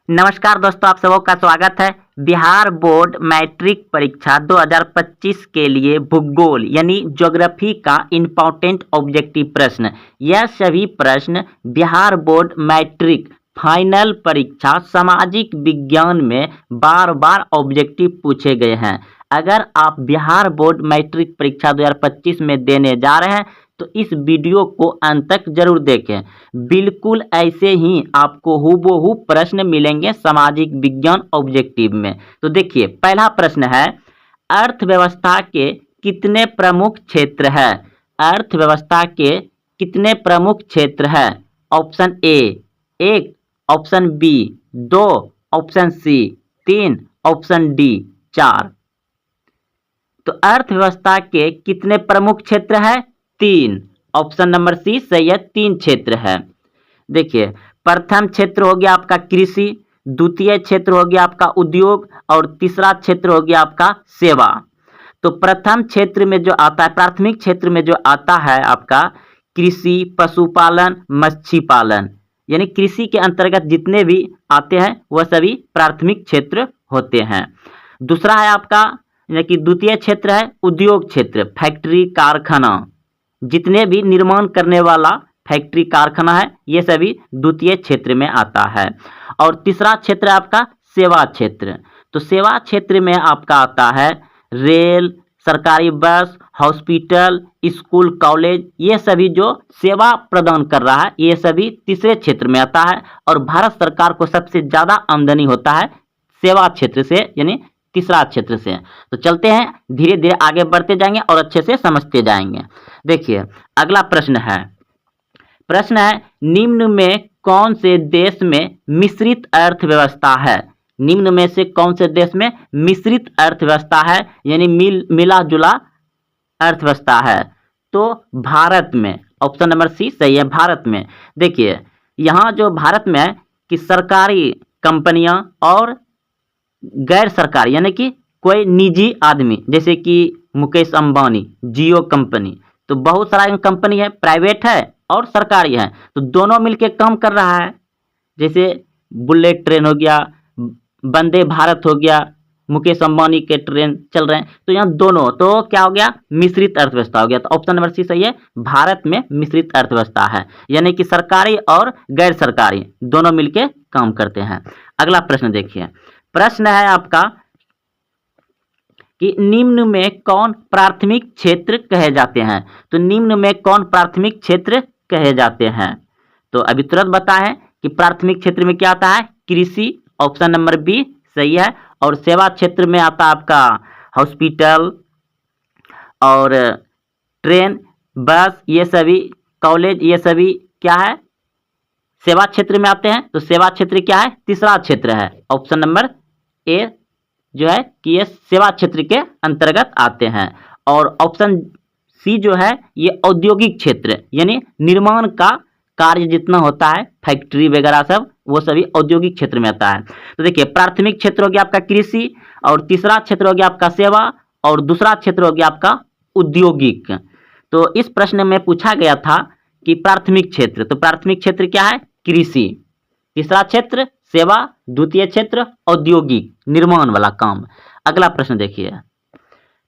नमस्कार दोस्तों, आप सबों का स्वागत है। बिहार बोर्ड मैट्रिक परीक्षा 2025 के लिए भूगोल यानी ज्योग्राफी का इम्पोर्टेंट ऑब्जेक्टिव प्रश्न। यह सभी प्रश्न बिहार बोर्ड मैट्रिक फाइनल परीक्षा सामाजिक विज्ञान में बार बार ऑब्जेक्टिव पूछे गए हैं। अगर आप बिहार बोर्ड मैट्रिक परीक्षा 2025 में देने जा रहे हैं तो इस वीडियो को अंत तक जरूर देखें। बिल्कुल ऐसे ही आपको हूबहू प्रश्न मिलेंगे सामाजिक विज्ञान ऑब्जेक्टिव में। तो देखिए, पहला प्रश्न है, अर्थव्यवस्था के कितने प्रमुख क्षेत्र है? अर्थव्यवस्था के कितने प्रमुख क्षेत्र है? Option A 1, option B 2, option C 3, option D 4। तो अर्थव्यवस्था के कितने प्रमुख क्षेत्र है? 3। ऑप्शन नंबर सी सही है, 3 क्षेत्र है। देखिए, प्रथम क्षेत्र हो गया आपका कृषि, द्वितीय क्षेत्र हो गया आपका उद्योग और तीसरा क्षेत्र हो गया आपका सेवा। तो प्रथम क्षेत्र में जो आता है, प्राथमिक क्षेत्र में जो आता है आपका कृषि, पशुपालन, मत्स्य पालन, यानी कृषि के अंतर्गत जितने भी आते हैं वह सभी प्राथमिक क्षेत्र होते हैं। दूसरा है आपका यानी कि द्वितीय क्षेत्र है उद्योग क्षेत्र, फैक्ट्री कारखाना, जितने भी निर्माण करने वाला फैक्ट्री कारखाना है ये सभी द्वितीय क्षेत्र में आता है। और तीसरा क्षेत्र है आपका सेवा क्षेत्र। तो सेवा क्षेत्र में आपका आता है रेल, सरकारी बस, हॉस्पिटल, स्कूल, कॉलेज, ये सभी जो सेवा प्रदान कर रहा है ये सभी तीसरे क्षेत्र में आता है। और भारत सरकार को सबसे ज़्यादा आमदनी होता है सेवा क्षेत्र से यानी तीसरा क्षेत्र से। तो चलते हैं, धीरे धीरे आगे बढ़ते जाएंगे और अच्छे से समझते जाएंगे। देखिए, अगला प्रश्न है निम्न में कौन से देश में मिश्रित अर्थव्यवस्था है? निम्न में से कौन से देश में मिश्रित अर्थव्यवस्था है यानी मिला जुला अर्थव्यवस्था है? तो भारत में। ऑप्शन नंबर सी सही है, भारत में। देखिए, यहाँ जो भारत में है कि सरकारी कंपनियां और गैर सरकारी यानी कि कोई निजी आदमी, जैसे कि मुकेश अंबानी, जियो कंपनी, तो बहुत सारा कंपनी है, प्राइवेट है और सरकारी है, तो दोनों मिलके काम कर रहा है। जैसे बुलेट ट्रेन हो गया, वंदे भारत हो गया, मुकेश अंबानी के ट्रेन चल रहे हैं, तो यहाँ दोनों, तो क्या हो गया? मिश्रित अर्थव्यवस्था हो गया। तो ऑप्शन नंबर सी सही है, भारत में मिश्रित अर्थव्यवस्था है यानी कि सरकारी और गैर सरकारी दोनों मिलके काम करते हैं। अगला प्रश्न देखिए, प्रश्न है आपका कि निम्न में कौन प्राथमिक क्षेत्र कहे जाते हैं? तो निम्न में कौन प्राथमिक क्षेत्र कहे जाते हैं? तो अभी तुरंत बताएं कि प्राथमिक क्षेत्र में क्या आता है? कृषि, ऑप्शन नंबर बी सही है। और सेवा क्षेत्र में आता है आपका हॉस्पिटल और ट्रेन, बस, ये सभी, कॉलेज, ये सभी क्या है? सेवा क्षेत्र में आते हैं। तो सेवा क्षेत्र क्या है? तीसरा क्षेत्र है। ऑप्शन नंबर ए जो है कि ये सेवा क्षेत्र के अंतर्गत आते हैं। और ऑप्शन सी जो है ये औद्योगिक क्षेत्र यानी निर्माण का कार्य जितना होता है, फैक्ट्री वगैरह सब, वो सभी औद्योगिक क्षेत्र में आता है। तो देखिए, प्राथमिक क्षेत्र हो गया आपका कृषि और तीसरा क्षेत्र हो गया आपका सेवा और दूसरा क्षेत्र हो गया आपका औद्योगिक। तो इस प्रश्न में पूछा गया था कि प्राथमिक क्षेत्र, तो प्राथमिक क्षेत्र क्या है? कृषि, तीसरा क्षेत्र सेवा, द्वितीय क्षेत्र औद्योगिक निर्माण वाला काम। अगला प्रश्न देखिए,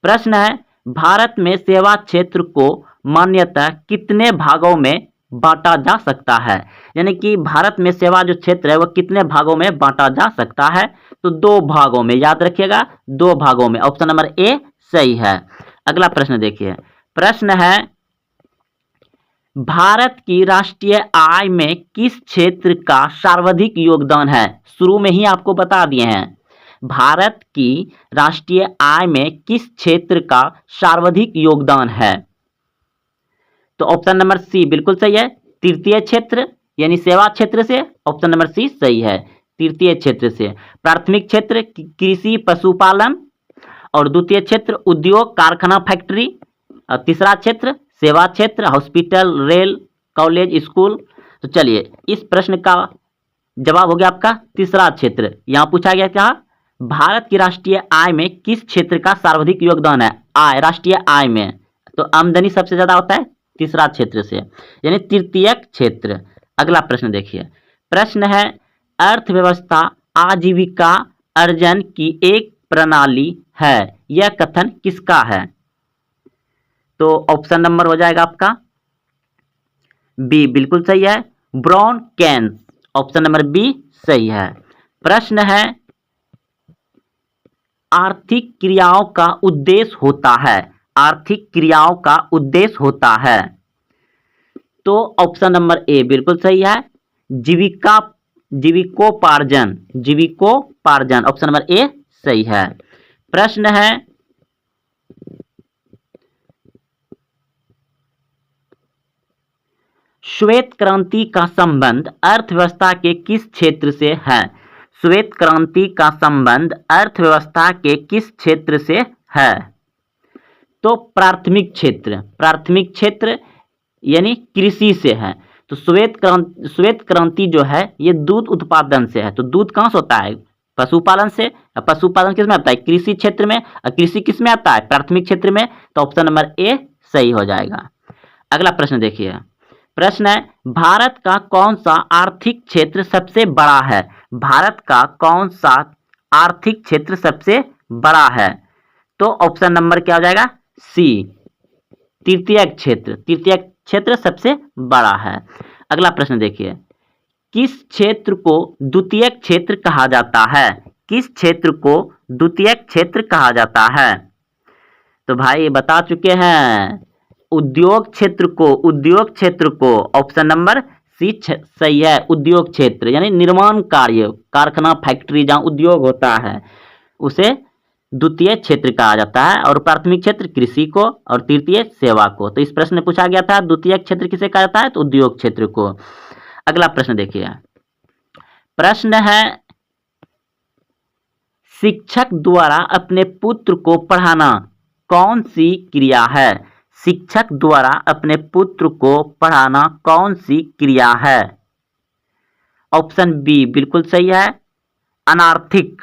प्रश्न है भारत में सेवा क्षेत्र को मान्यतः कितने भागों में बांटा जा सकता है? यानी कि भारत में सेवा जो क्षेत्र है वह कितने भागों में बांटा जा सकता है? तो 2 भागों में, याद रखिएगा 2 भागों में। ऑप्शन नंबर ए सही है। अगला प्रश्न देखिए, प्रश्न है भारत की राष्ट्रीय आय में किस क्षेत्र का सर्वाधिक योगदान है? शुरू में ही आपको बता दिए हैं, भारत की राष्ट्रीय आय में किस क्षेत्र का सर्वाधिक योगदान है? तो ऑप्शन नंबर सी बिल्कुल सही है, तृतीय क्षेत्र यानी सेवा क्षेत्र से। ऑप्शन नंबर सी सही है, तृतीय क्षेत्र से। प्राथमिक क्षेत्र कृषि पशुपालन और द्वितीय क्षेत्र उद्योग कारखाना फैक्ट्री और तीसरा क्षेत्र सेवा क्षेत्र हॉस्पिटल, रेल, कॉलेज, स्कूल। तो चलिए, इस प्रश्न का जवाब हो गया आपका तीसरा क्षेत्र। यहाँ पूछा गया क्या? भारत की राष्ट्रीय आय में किस क्षेत्र का सर्वाधिक योगदान है? आय, राष्ट्रीय आय में तो आमदनी सबसे ज्यादा होता है तीसरा क्षेत्र से यानी तृतीयक क्षेत्र। अगला प्रश्न देखिए, प्रश्न है अर्थव्यवस्था आजीविका अर्जन की एक प्रणाली है। यह कथन किसका है? तो ऑप्शन नंबर हो जाएगा आपका बी, बिल्कुल सही है, brown cans. Option number B सही है। प्रश्न है, आर्थिक क्रियाओं का उद्देश्य होता है। आर्थिक क्रियाओं का उद्देश्य होता है। तो ऑप्शन नंबर ए बिल्कुल सही है, जीविका जीविकोपार्जन। जीविकोपार्जन ऑप्शन नंबर ए सही है। प्रश्न है, श्वेत क्रांति का संबंध अर्थव्यवस्था के किस क्षेत्र से है? श्वेत क्रांति का संबंध अर्थव्यवस्था के किस क्षेत्र से है? तो प्राथमिक क्षेत्र यानी कृषि से है। तो श्वेत क्रांति जो है ये दूध उत्पादन से है। तो दूध कहाँ से होता है? पशुपालन से। पशुपालन किस में आता है? कृषि क्षेत्र में। और कृषि किस में आता है? प्राथमिक क्षेत्र में। तो ऑप्शन नंबर ए सही हो जाएगा। अगला प्रश्न देखिए। प्रश्न है, भारत का कौन सा आर्थिक क्षेत्र सबसे बड़ा है? भारत का कौन सा आर्थिक क्षेत्र सबसे बड़ा है? तो ऑप्शन नंबर क्या हो जाएगा? सी, तृतीयक क्षेत्र। तृतीयक क्षेत्र सबसे बड़ा है। अगला प्रश्न देखिए। किस क्षेत्र को द्वितीयक क्षेत्र कहा जाता है? किस क्षेत्र को द्वितीयक क्षेत्र कहा जाता है? तो भाई बता चुके हैं, उद्योग क्षेत्र को ऑप्शन नंबर सी सही है। उद्योग क्षेत्र यानी निर्माण कार्य, कारखाना, फैक्ट्री जहां उद्योग होता है उसे द्वितीय क्षेत्र कहा जाता है। और प्राथमिक क्षेत्र कृषि को और तृतीय सेवा को। तो इस प्रश्न में पूछा गया था द्वितीय क्षेत्र किसे कहा जाता है? तो उद्योग क्षेत्र को। अगला प्रश्न देखिए। प्रश्न है, शिक्षक द्वारा अपने पुत्र को पढ़ाना कौन सी क्रिया है? शिक्षक द्वारा अपने पुत्र को पढ़ाना कौन सी क्रिया है? ऑप्शन बी बिल्कुल सही है, अनार्थिक।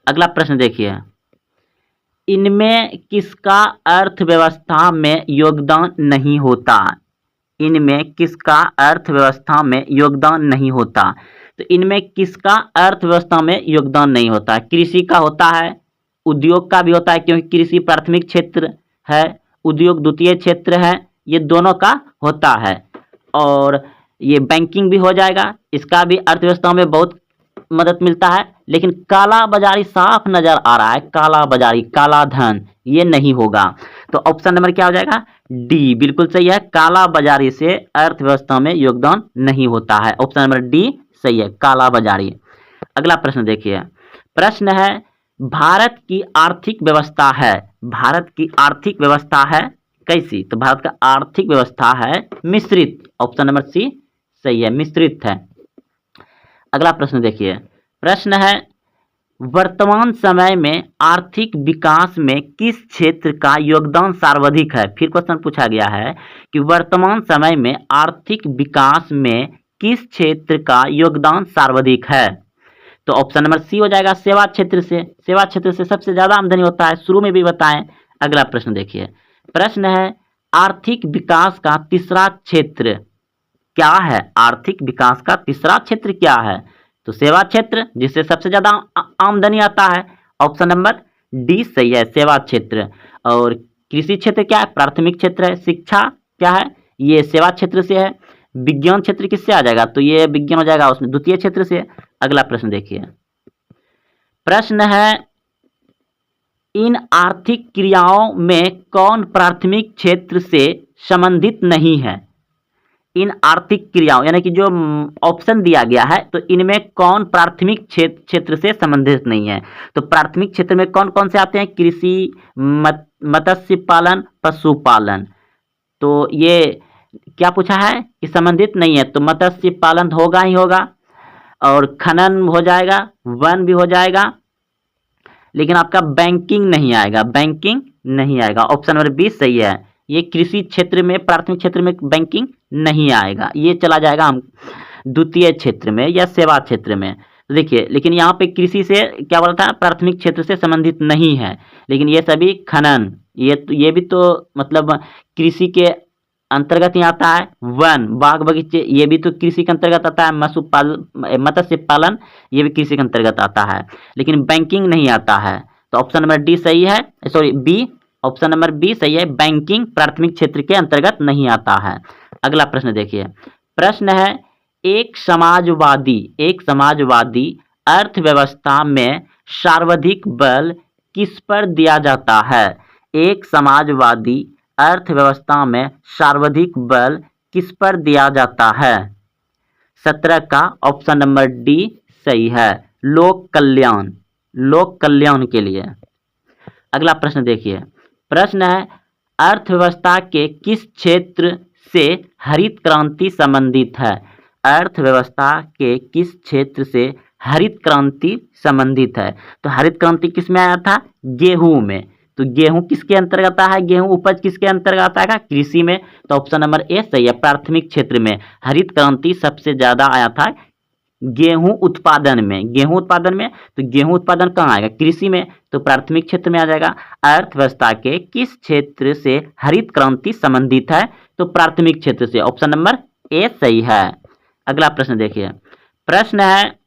अगला प्रश्न देखिए। इनमें किसका अर्थव्यवस्था में योगदान नहीं होता? इनमें किसका अर्थव्यवस्था में योगदान नहीं होता? तो इनमें किसका अर्थव्यवस्था में योगदान नहीं होता? कृषि का होता है, उद्योग का भी होता है क्योंकि कृषि प्राथमिक क्षेत्र है, उद्योग द्वितीय क्षेत्र है, ये दोनों का होता है। और ये बैंकिंग भी हो जाएगा, इसका भी अर्थव्यवस्था में बहुत मदद मिलता है। लेकिन काला बाजारी साफ नजर आ रहा है, काला बाजारी, काला धन, ये नहीं होगा। तो ऑप्शन नंबर क्या हो जाएगा? डी बिल्कुल सही है, काला बाजारी से अर्थव्यवस्था में योगदान नहीं होता है। ऑप्शन नंबर डी सही है, काला बाजारी। अगला प्रश्न देखिए। प्रश्न है, भारत की आर्थिक व्यवस्था है कैसी? तो भारत का आर्थिक व्यवस्था है मिश्रित। ऑप्शन नंबर सी सही है, मिश्रित है। अगला प्रश्न देखिए। प्रश्न है, वर्तमान समय में आर्थिक विकास में किस क्षेत्र का योगदान सर्वाधिक है? फिर क्वेश्चन पूछा गया है कि वर्तमान समय में आर्थिक विकास में किस क्षेत्र का योगदान सर्वाधिक है? तो ऑप्शन नंबर सी हो जाएगा, सेवा क्षेत्र से। सेवा क्षेत्र से सबसे ज्यादा आमदनी होता है, शुरू में भी बताएं। अगला प्रश्न देखिए। प्रश्न है, आर्थिक विकास का तीसरा क्षेत्र क्या है? आर्थिक विकास का तीसरा क्षेत्र क्या है? तो सेवा क्षेत्र, जिससे सबसे ज्यादा आमदनी आता है। ऑप्शन नंबर डी सही है, सेवा क्षेत्र। और कृषि क्षेत्र क्या है? प्राथमिक क्षेत्र है। शिक्षा क्या है? ये सेवा क्षेत्र से है। विज्ञान क्षेत्र किससे आ जाएगा? तो ये विज्ञान हो जाएगा उसमें द्वितीय क्षेत्र से। अगला प्रश्न देखिए। प्रश्न है, इन आर्थिक क्रियाओं में कौन प्राथमिक क्षेत्र से संबंधित नहीं है? इन आर्थिक क्रियाओं यानी कि जो ऑप्शन दिया गया है, तो इनमें कौन प्राथमिक क्षेत्र से संबंधित नहीं है? तो प्राथमिक क्षेत्र में कौन कौन से आते हैं? कृषि, मत्स्य पालन, पशुपालन। तो ये क्या पूछा है कि संबंधित नहीं है, तो मत्स्य पालन होगा ही होगा, और खनन हो जाएगा, वन भी हो जाएगा, लेकिन आपका बैंकिंग नहीं आएगा। ऑप्शन नंबर बी सही है, ये कृषि क्षेत्र में, प्राथमिक क्षेत्र में बैंकिंग नहीं आएगा, ये चला जाएगा हम द्वितीय क्षेत्र में या सेवा क्षेत्र में। तो देखिए, लेकिन यहाँ पे कृषि से क्या बोला था? प्राथमिक क्षेत्र से संबंधित नहीं है, लेकिन ये सभी खनन, ये भी तो मतलब कृषि के अंतर्गत ही आता है वन, बाग बगीचे, ये भी तो कृषि के अंतर्गत आता है। मत्स्य पालन, ये भी कृषि के अंतर्गत आता है। लेकिन बैंकिंग नहीं आता है, तो ऑप्शन नंबर डी सही है, sorry B, option number B सही है। बैंकिंग प्राथमिक क्षेत्र के अंतर्गत नहीं आता है। अगला प्रश्न देखिए, प्रश्न है एक समाजवादी अर्थव्यवस्था में सर्वाधिक बल किस पर दिया जाता है? एक समाजवादी अर्थव्यवस्था में सर्वाधिक बल किस पर दिया जाता है? 17 का ऑप्शन नंबर डी सही है, लोक कल्याण के लिए। अगला प्रश्न देखिए, प्रश्न है अर्थव्यवस्था के किस क्षेत्र से हरित क्रांति संबंधित है? अर्थव्यवस्था के किस क्षेत्र से हरित क्रांति संबंधित है? तो हरित क्रांति किस में आया था? गेहूं में। तो गेहूं किसके अंतर्गत आता है? गेहूं उपज किसके अंतर्गत आएगा? कृषि में। तो ऑप्शन नंबर ए सही है, प्राथमिक क्षेत्र में हरित क्रांति सबसे ज्यादा आया था गेहूं उत्पादन में। तो गेहूं उत्पादन कहाँ आएगा? कृषि में। तो प्राथमिक क्षेत्र में आ जाएगा। अर्थव्यवस्था के किस क्षेत्र से हरित क्रांति संबंधित है? तो प्राथमिक क्षेत्र से, ऑप्शन नंबर ए सही है। अगला प्रश्न देखिए, प्रश्न है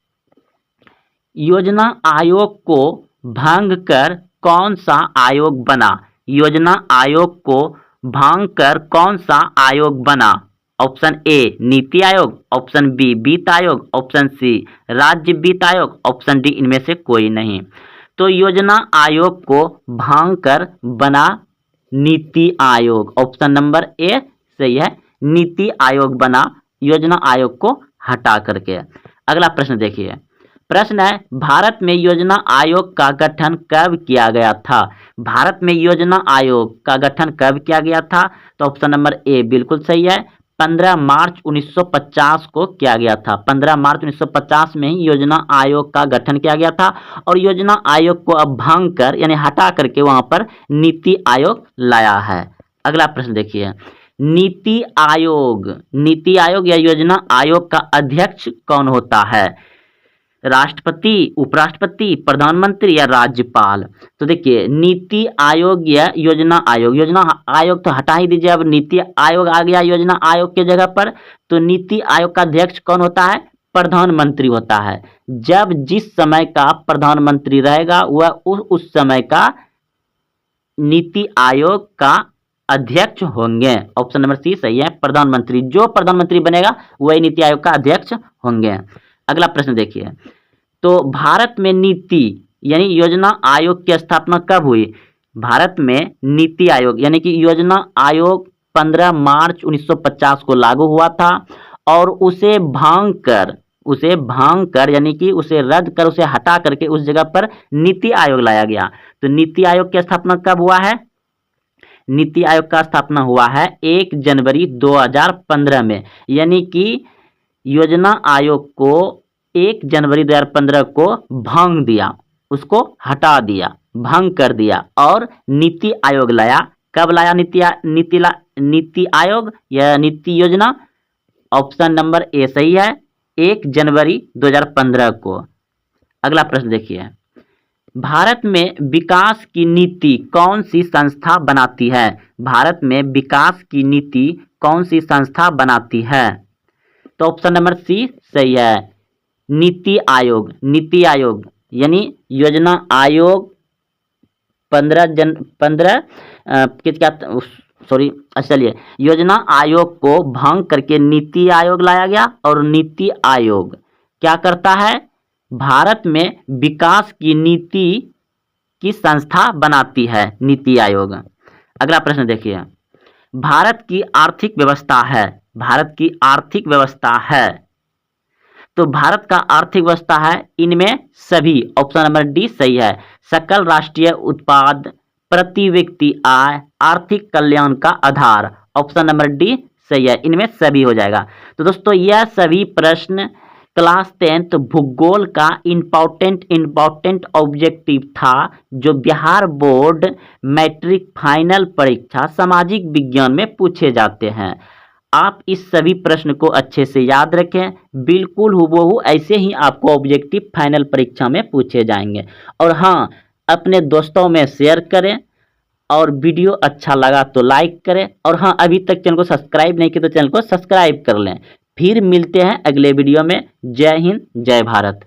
योजना आयोग को भंग कर कौन सा आयोग बना? योजना आयोग को भंग कर कौन सा आयोग बना? Option A NITI Aayog, option B वित्त आयोग, ऑप्शन सी राज्य वित्त आयोग, ऑप्शन डी इनमें से कोई नहीं। तो योजना आयोग को भंग कर बना NITI Aayog, option number A सही है, नीति आयोग बना योजना आयोग को हटा करके। अगला प्रश्न देखिए, प्रश्न है भारत में योजना आयोग का गठन कब किया गया था? भारत में योजना आयोग का गठन कब किया गया था? तो ऑप्शन नंबर ए बिल्कुल सही है, 15 मार्च 1950 को किया गया था। 15 मार्च 1950 में ही योजना आयोग का गठन किया गया था और योजना आयोग को अब भंग कर यानी हटा करके वहां पर नीति आयोग लाया है। अगला प्रश्न देखिए, नीति आयोग या योजना आयोग का अध्यक्ष कौन होता है? राष्ट्रपति, उपराष्ट्रपति, प्रधानमंत्री या राज्यपाल? तो देखिए नीति आयोग या योजना आयोग तो हटा ही दीजिए, अब नीति आयोग आ गया योजना आयोग के जगह पर। तो नीति आयोग का अध्यक्ष कौन होता है? प्रधानमंत्री होता है। जब जिस समय का प्रधानमंत्री रहेगा वह उस समय का नीति आयोग का अध्यक्ष होंगे। ऑप्शन नंबर सी सही है, प्रधानमंत्री। जो प्रधानमंत्री बनेगा वही नीति आयोग का अध्यक्ष होंगे। अगला प्रश्न देखिए, तो भारत में नीति यानी योजना आयोग की स्थापना कब हुई? भारत में नीति आयोग यानी कि योजना आयोग 15 मार्च 1950 को लागू हुआ था और उसे भांग कर यानी कि उसे रद्द कर, उसे हटा करके उस जगह पर नीति आयोग लाया गया। तो नीति आयोग की स्थापना कब हुआ है? नीति आयोग का स्थापना हुआ है 1 जनवरी 2015 में, यानी कि योजना आयोग को 1 जनवरी 2015 को भंग दिया, उसको हटा दिया, भंग कर दिया और नीति आयोग लाया। कब लाया नीति आयोग या नीति योजना? ऑप्शन नंबर ए सही है, 1 जनवरी 2015 को। अगला प्रश्न देखिए, भारत में विकास की नीति कौन सी संस्था बनाती है? भारत में विकास की नीति कौन सी संस्था बनाती है? तो ऑप्शन नंबर सी सही है, नीति आयोग यानी योजना आयोग 15 चलिए, योजना आयोग को भंग करके नीति आयोग लाया गया और नीति आयोग क्या करता है? भारत में विकास की नीति की संस्था बनाती है, नीति आयोग। अगला प्रश्न देखिए, भारत की आर्थिक व्यवस्था है, तो भारत का आर्थिक व्यवस्था है इनमें सभी, ऑप्शन नंबर डी सही है, सकल राष्ट्रीय उत्पाद, प्रति व्यक्ति आय, आर्थिक कल्याण का आधार, ऑप्शन नंबर डी सही है, इनमें सभी हो जाएगा। तो दोस्तों यह सभी प्रश्न क्लास 10th भूगोल का इम्पोर्टेंट ऑब्जेक्टिव था, जो बिहार बोर्ड मैट्रिक फाइनल परीक्षा सामाजिक विज्ञान में पूछे जाते हैं। आप इस सभी प्रश्न को अच्छे से याद रखें, बिल्कुल हूबहू ऐसे ही आपको ऑब्जेक्टिव फाइनल परीक्षा में पूछे जाएंगे। और हाँ, अपने दोस्तों में शेयर करें और वीडियो अच्छा लगा तो लाइक करें, और हाँ अभी तक चैनल को सब्सक्राइब नहीं किया तो चैनल को सब्सक्राइब कर लें। फिर मिलते हैं अगले वीडियो में। जय हिंद, जय भारत।